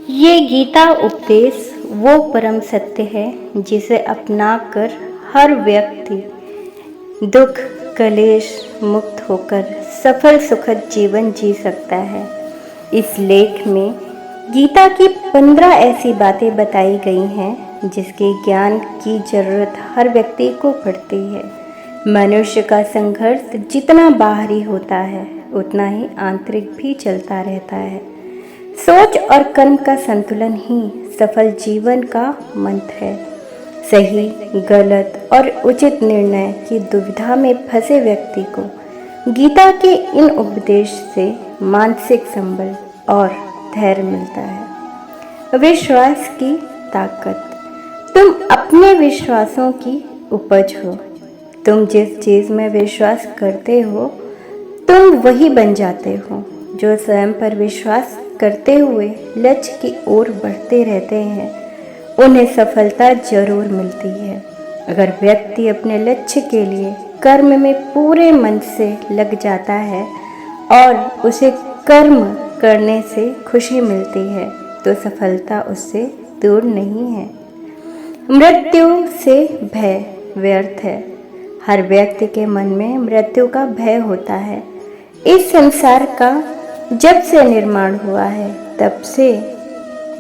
ये गीता उपदेश वो परम सत्य है जिसे अपनाकर हर व्यक्ति दुख कलेश मुक्त होकर सफल सुखद जीवन जी सकता है। इस लेख में गीता की 15 ऐसी बातें बताई गई हैं जिसके ज्ञान की जरूरत हर व्यक्ति को पड़ती है। मनुष्य का संघर्ष जितना बाहरी होता है उतना ही आंतरिक भी चलता रहता है। सोच और कर्म का संतुलन ही सफल जीवन का मंत्र है। सही गलत और उचित निर्णय की दुविधा में फंसे व्यक्ति को गीता के इन उपदेश से मानसिक संबल और धैर्य मिलता है। विश्वास की ताकत। तुम अपने विश्वासों की उपज हो। तुम जिस चीज़ में विश्वास करते हो तुम वही बन जाते हो। जो स्वयं पर विश्वास करते हुए लक्ष्य की ओर बढ़ते रहते हैं उन्हें सफलता जरूर मिलती है। अगर व्यक्ति अपने लक्ष्य के लिए कर्म में पूरे मन से लग जाता है और उसे कर्म करने से खुशी मिलती है तो सफलता उससे दूर नहीं है। मृत्यु से भय व्यर्थ है। हर व्यक्ति के मन में मृत्यु का भय होता है। इस संसार का जब से निर्माण हुआ है तब से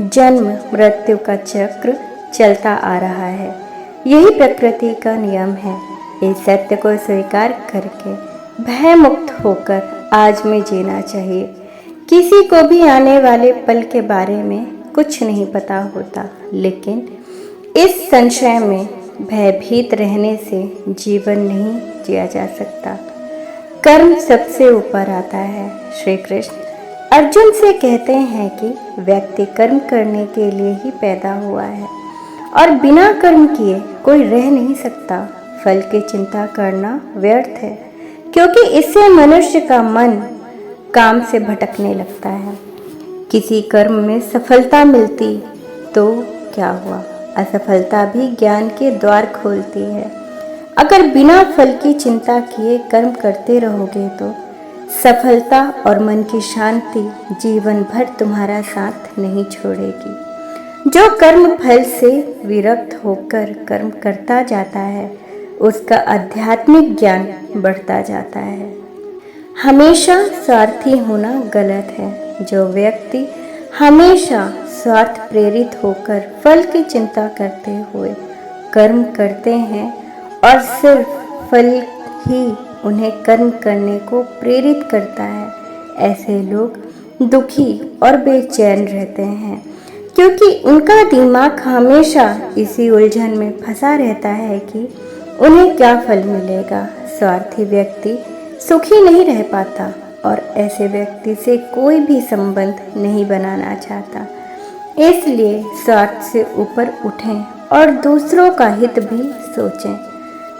जन्म मृत्यु का चक्र चलता आ रहा है। यही प्रकृति का नियम है। इस सत्य को स्वीकार करके भय मुक्त होकर आज में जीना चाहिए। किसी को भी आने वाले पल के बारे में कुछ नहीं पता होता, लेकिन इस संशय में भयभीत रहने से जीवन नहीं जिया जा सकता। कर्म सबसे ऊपर आता है। श्री कृष्ण अर्जुन से कहते हैं कि व्यक्ति कर्म करने के लिए ही पैदा हुआ है और बिना कर्म किए कोई रह नहीं सकता। फल की चिंता करना व्यर्थ है क्योंकि इससे मनुष्य का मन काम से भटकने लगता है। किसी कर्म में सफलता मिलती तो क्या हुआ, असफलता भी ज्ञान के द्वार खोलती है। अगर बिना फल की चिंता किए कर्म करते रहोगे तो सफलता और मन की शांति जीवन भर तुम्हारा साथ नहीं छोड़ेगी। जो कर्म फल से विरक्त होकर कर्म करता जाता है उसका आध्यात्मिक ज्ञान बढ़ता जाता है। हमेशा स्वार्थी होना गलत है। जो व्यक्ति हमेशा स्वार्थ प्रेरित होकर फल की चिंता करते हुए कर्म करते हैं और सिर्फ फल ही उन्हें कर्म करने को प्रेरित करता है, ऐसे लोग दुखी और बेचैन रहते हैं क्योंकि उनका दिमाग हमेशा इसी उलझन में फंसा रहता है कि उन्हें क्या फल मिलेगा। स्वार्थी व्यक्ति सुखी नहीं रह पाता और ऐसे व्यक्ति से कोई भी संबंध नहीं बनाना चाहता। इसलिए स्वार्थ से ऊपर उठें और दूसरों का हित भी सोचें।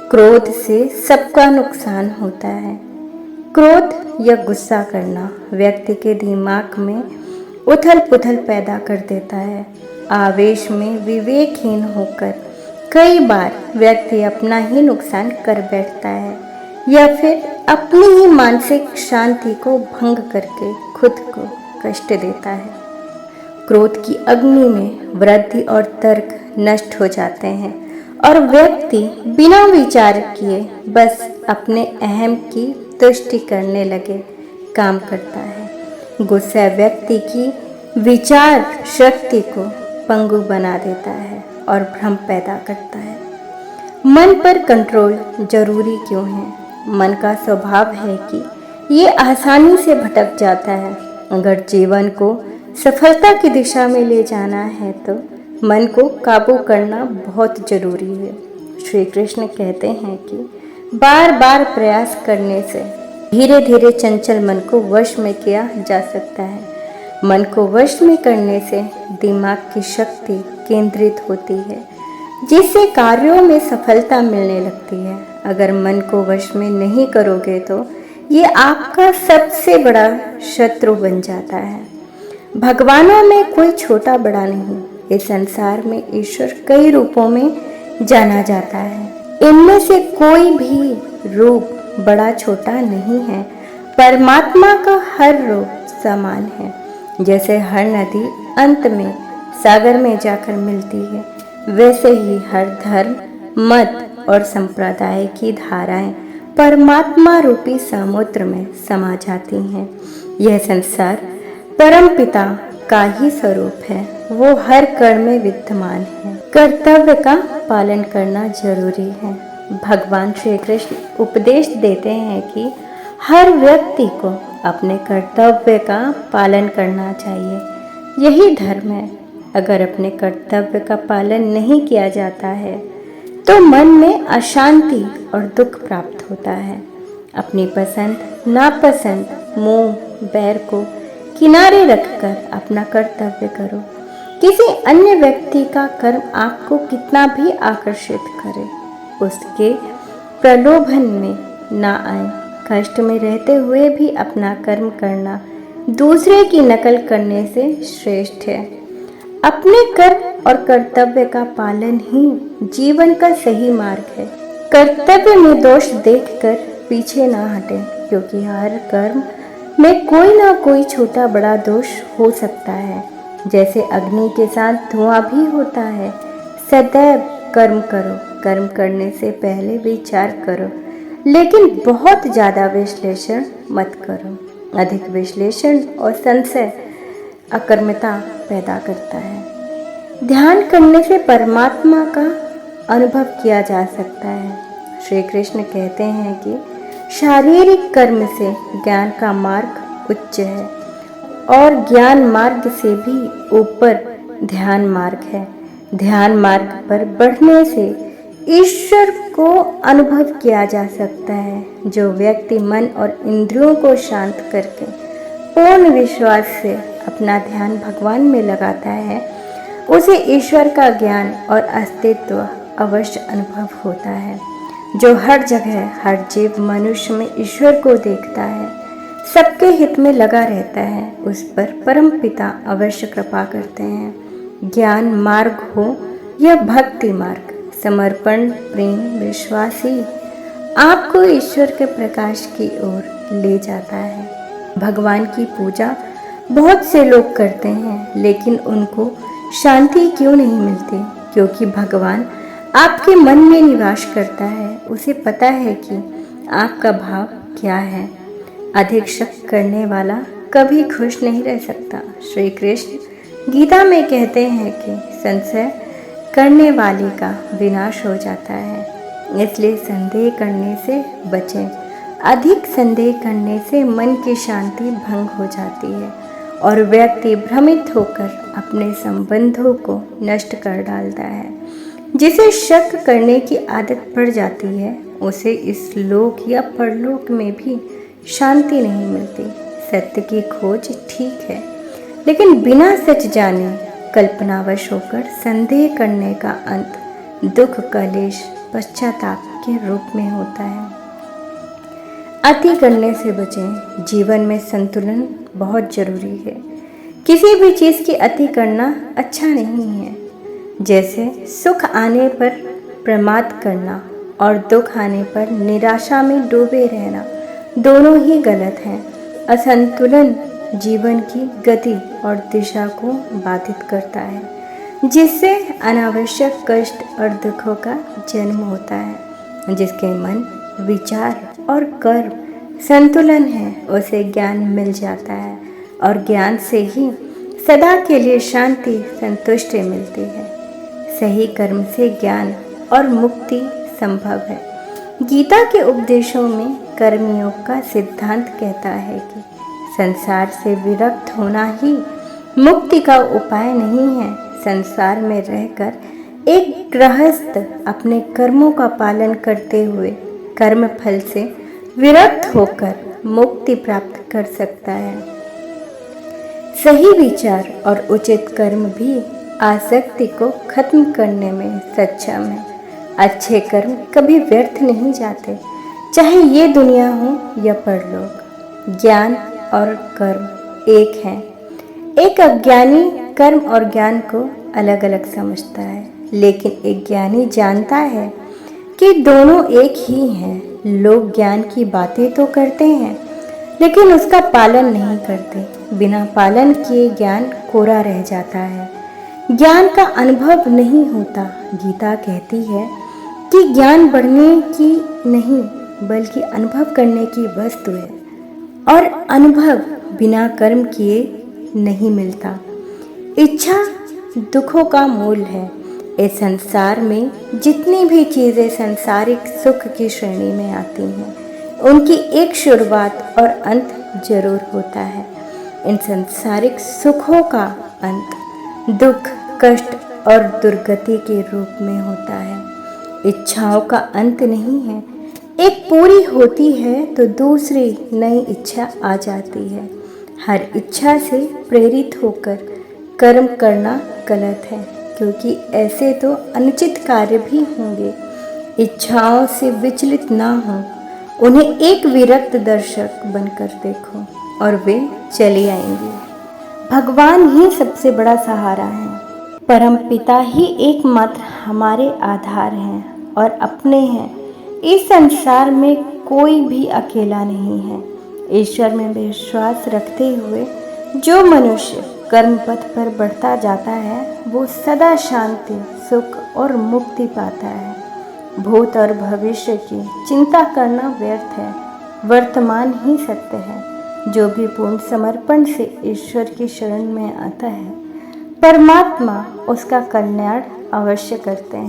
क्रोध से सबका नुकसान होता है। क्रोध या गुस्सा करना व्यक्ति के दिमाग में उथल पुथल पैदा कर देता है। आवेश में विवेकहीन होकर कई बार व्यक्ति अपना ही नुकसान कर बैठता है या फिर अपनी ही मानसिक शांति को भंग करके खुद को कष्ट देता है। क्रोध की अग्नि में वृद्धि और तर्क नष्ट हो जाते हैं और व्यक्ति बिना विचार किए बस अपने अहम की तुष्टि करने लगे काम करता है। गुस्सा व्यक्ति की विचार शक्ति को पंगु बना देता है और भ्रम पैदा करता है। मन पर कंट्रोल जरूरी क्यों है? मन का स्वभाव है कि ये आसानी से भटक जाता है। अगर जीवन को सफलता की दिशा में ले जाना है तो मन को काबू करना बहुत जरूरी है। श्री कृष्ण कहते हैं कि बार बार प्रयास करने से धीरे धीरे चंचल मन को वश में किया जा सकता है। मन को वश में करने से दिमाग की शक्ति केंद्रित होती है जिससे कार्यों में सफलता मिलने लगती है। अगर मन को वश में नहीं करोगे तो ये आपका सबसे बड़ा शत्रु बन जाता है। भगवानों में कोई छोटा बड़ा नहीं। इस संसार में ईश्वर कई रूपों में जाना जाता है। इनमें से कोई भी रूप बड़ा छोटा नहीं है। परमात्मा का हर रूप समान है। जैसे हर नदी अंत में सागर में जाकर मिलती है, वैसे ही हर धर्म, मत और संप्रदाय की धाराएं परमात्मा रूपी समुद्र में समा जाती हैं। यह संसार परमपिता का ही स्वरूप है, वो हर कण में विद्यमान है। कर्तव्य का पालन करना जरूरी है। भगवान श्री कृष्ण उपदेश देते हैं कि हर व्यक्ति को अपने कर्तव्य का पालन करना चाहिए, यही धर्म है। अगर अपने कर्तव्य का पालन नहीं किया जाता है तो मन में अशांति और दुख प्राप्त होता है। अपनी पसंद नापसंद, मोह, बैर को किनारे रखकर अपना कर्तव्य करो। किसी अन्य व्यक्ति का कर्म आपको कितना भी आकर्षित करे, उसके प्रलोभन में ना आए। कष्ट में रहते हुए भी अपना कर्म करना दूसरे की नकल करने से श्रेष्ठ है। अपने कर्म और कर्तव्य का पालन ही जीवन का सही मार्ग है। कर्तव्य में दोष देखकर पीछे ना हटें, क्योंकि हर कर्म में कोई ना कोई छोटा बड़ा दोष हो सकता है। जैसे अग्नि के साथ धुआं भी होता है। सदैव कर्म करो, कर्म करने से पहले विचार करो, लेकिन बहुत ज़्यादा विश्लेषण मत करो। अधिक विश्लेषण और संशय अकर्मता पैदा करता है। ध्यान करने से परमात्मा का अनुभव किया जा सकता है। श्री कृष्ण कहते हैं कि शारीरिक कर्म से ज्ञान का मार्ग उच्च है और ज्ञान मार्ग से भी ऊपर ध्यान मार्ग है। ध्यान मार्ग पर बढ़ने से ईश्वर को अनुभव किया जा सकता है। जो व्यक्ति मन और इंद्रियों को शांत करके पूर्ण विश्वास से अपना ध्यान भगवान में लगाता है, उसे ईश्वर का ज्ञान और अस्तित्व अवश्य अनुभव होता है। जो हर जगह हर जीव मनुष्य में ईश्वर को देखता है, सबके हित में लगा रहता है, उस पर परम पिता अवश्य कृपा करते हैं। ज्ञान मार्ग हो या भक्ति मार्ग, समर्पण, प्रेम, विश्वास ही आपको ईश्वर के प्रकाश की ओर ले जाता है। भगवान की पूजा बहुत से लोग करते हैं, लेकिन उनको शांति क्यों नहीं मिलती? क्योंकि भगवान आपके मन में निवास करता है। उसे पता है कि आपका भाव क्या है। अधिक शक करने वाला कभी खुश नहीं रह सकता। श्री कृष्ण गीता में कहते हैं कि संशय करने वाले का विनाश हो जाता है, इसलिए संदेह करने से बचें। अधिक संदेह करने से मन की शांति भंग हो जाती है और व्यक्ति भ्रमित होकर अपने संबंधों को नष्ट कर डालता है। जिसे शक करने की आदत पड़ जाती है, उसे इस लोक या परलोक में भी शांति नहीं मिलती। सत्य की खोज ठीक है, लेकिन बिना सच जाने कल्पनावश होकर संदेह करने का अंत दुख, कलेश, पश्चाताप के रूप में होता है। अति करने से बचें। जीवन में संतुलन बहुत जरूरी है। किसी भी चीज़ की अति करना अच्छा नहीं है। जैसे सुख आने पर प्रमाद करना और दुख आने पर निराशा में डूबे रहना, दोनों ही गलत हैं। असंतुलन जीवन की गति और दिशा को बाधित करता है, जिससे अनावश्यक कष्ट और दुखों का जन्म होता है। जिसके मन, विचार और कर्म संतुलन है, उसे ज्ञान मिल जाता है और ज्ञान से ही सदा के लिए शांति, संतुष्टि मिलती है। सही कर्म से ज्ञान और मुक्ति संभव है। गीता के उपदेशों में कर्मयोग का सिद्धांत कहता है कि संसार से विरक्त होना ही मुक्ति का उपाय नहीं है। संसार में रहकर एक गृहस्थ अपने कर्मों का पालन करते हुए कर्म फल से विरक्त होकर मुक्ति प्राप्त कर सकता है। सही विचार और उचित कर्म भी आसक्ति को खत्म करने में सक्षम है। अच्छे कर्म कभी व्यर्थ नहीं जाते, चाहे ये दुनिया हो या परलोक। ज्ञान और कर्म एक हैं। एक अज्ञानी कर्म और ज्ञान को अलग अलग समझता है, लेकिन एक ज्ञानी जानता है कि दोनों एक ही हैं। लोग ज्ञान की बातें तो करते हैं, लेकिन उसका पालन नहीं करते। बिना पालन किए ज्ञान कोरा रह जाता है। ज्ञान का अनुभव नहीं होता। गीता कहती है कि ज्ञान बढ़ने की नहीं बल्कि अनुभव करने की वस्तु है, और अनुभव बिना कर्म किए नहीं मिलता। इच्छा दुखों का मूल है। इस संसार में जितनी भी चीज़ें सांसारिक सुख की श्रेणी में आती हैं, उनकी एक शुरुआत और अंत जरूर होता है। इन सांसारिक सुखों का अंत दुख, कष्ट और दुर्गति के रूप में होता है। इच्छाओं का अंत नहीं है। एक पूरी होती है तो दूसरी नई इच्छा आ जाती है। हर इच्छा से प्रेरित होकर कर्म करना गलत है, क्योंकि ऐसे तो अनुचित कार्य भी होंगे। इच्छाओं से विचलित ना हो, उन्हें एक विरक्त दर्शक बनकर देखो और वे चली आएंगी। भगवान ही सबसे बड़ा सहारा है। परम पिता ही एकमात्र हमारे आधार हैं और अपने हैं। इस संसार में कोई भी अकेला नहीं है। ईश्वर में विश्वास रखते हुए जो मनुष्य कर्म पथ पर बढ़ता जाता है, वो सदा शांति, सुख और मुक्ति पाता है। भूत और भविष्य की चिंता करना व्यर्थ है। वर्तमान ही सत्य है। जो भी पूर्ण समर्पण से ईश्वर की शरण में आता है, परमात्मा उसका कल्याण अवश्य करते हैं।